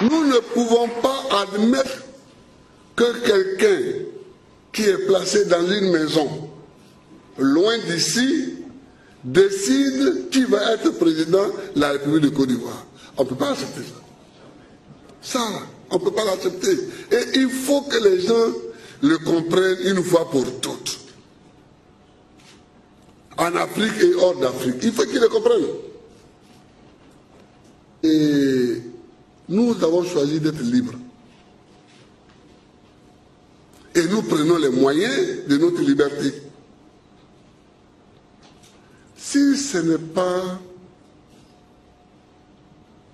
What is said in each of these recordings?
Nous ne pouvons pas admettre que quelqu'un qui est placé dans une maison loin d'ici décide qui va être président de la République de Côte d'Ivoire. On ne peut pas accepter ça. Ça, on ne peut pas l'accepter. Et il faut que les gens le comprennent une fois pour toutes. En Afrique et hors d'Afrique. Il faut qu'ils le comprennent. Et nous avons choisi d'être libres. Et nous prenons les moyens de notre liberté. Si ce n'est pas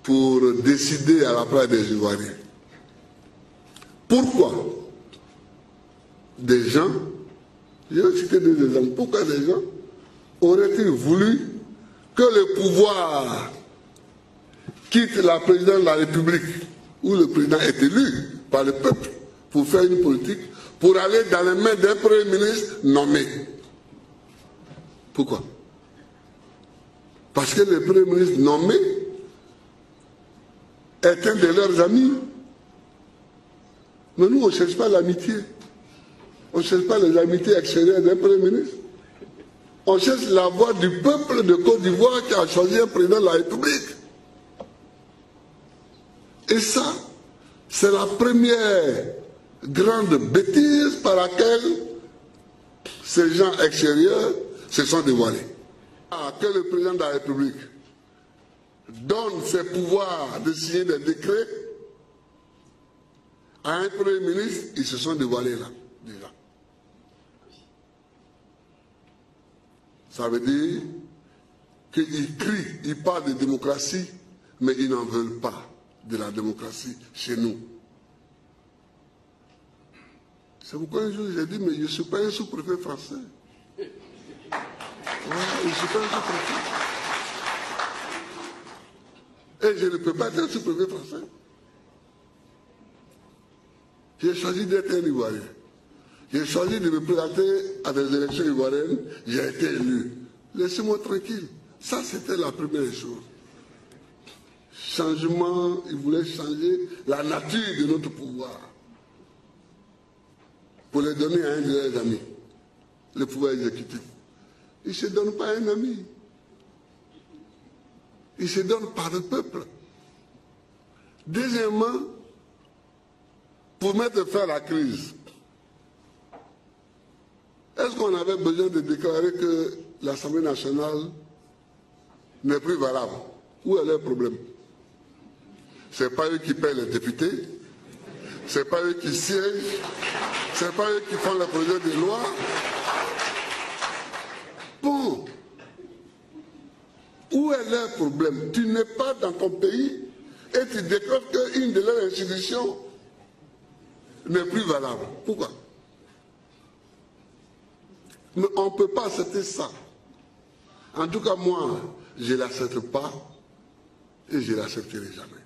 pour décider à la place des Ivoiriens, pourquoi des gens, je vais citer deux exemples, pourquoi des gens auraient-ils voulu que le pouvoir quitte la présidence de la République, où le président est élu par le peuple, pour faire une politique, pour aller dans les mains d'un Premier ministre nommé? Pourquoi? Parce que le Premier ministre nommé est un de leurs amis. Mais nous, on ne cherche pas l'amitié. On ne cherche pas les amitiés extérieures d'un Premier ministre. On cherche la voix du peuple de Côte d'Ivoire qui a choisi un président de la République. Et ça, c'est la première grande bêtise par laquelle ces gens extérieurs se sont dévoilés. Que le président de la République donne ses pouvoirs de signer des décrets à un Premier ministre, ils se sont dévoilés là, déjà. Ça veut dire qu'ils crient, ils parlent de démocratie, mais ils n'en veulent pas de la démocratie chez nous. C'est pourquoi un jour j'ai dit, mais je ne suis pas un sous-préfet français. Ouais, je ne suis pas un sous-préfet. Et je ne peux pas être un sous-préfet français. J'ai choisi d'être un Ivoirien. J'ai choisi de me présenter à des élections ivoiriennes. J'ai été élu. Laissez-moi tranquille. Ça, c'était la première chose. Changement, il voulait changer la nature de notre pouvoir. Pour le donner à un de leurs amis. Le pouvoir exécutif. Il ne se donne pas à un ami. Il se donne par le peuple. Deuxièmement, pour mettre fin à la crise, est-ce qu'on avait besoin de déclarer que l'Assemblée nationale n'est plus valable? Où est le problème? Ce n'est pas eux qui paient les députés, ce n'est pas eux qui siègent, ce n'est pas eux qui font le projet de loi. Bon, où est leur problème? Tu n'es pas dans ton pays et tu déclares qu'une de leurs institutions n'est plus valable. Pourquoi? Mais on ne peut pas accepter ça. En tout cas, moi, je ne l'accepte pas et je ne l'accepterai jamais.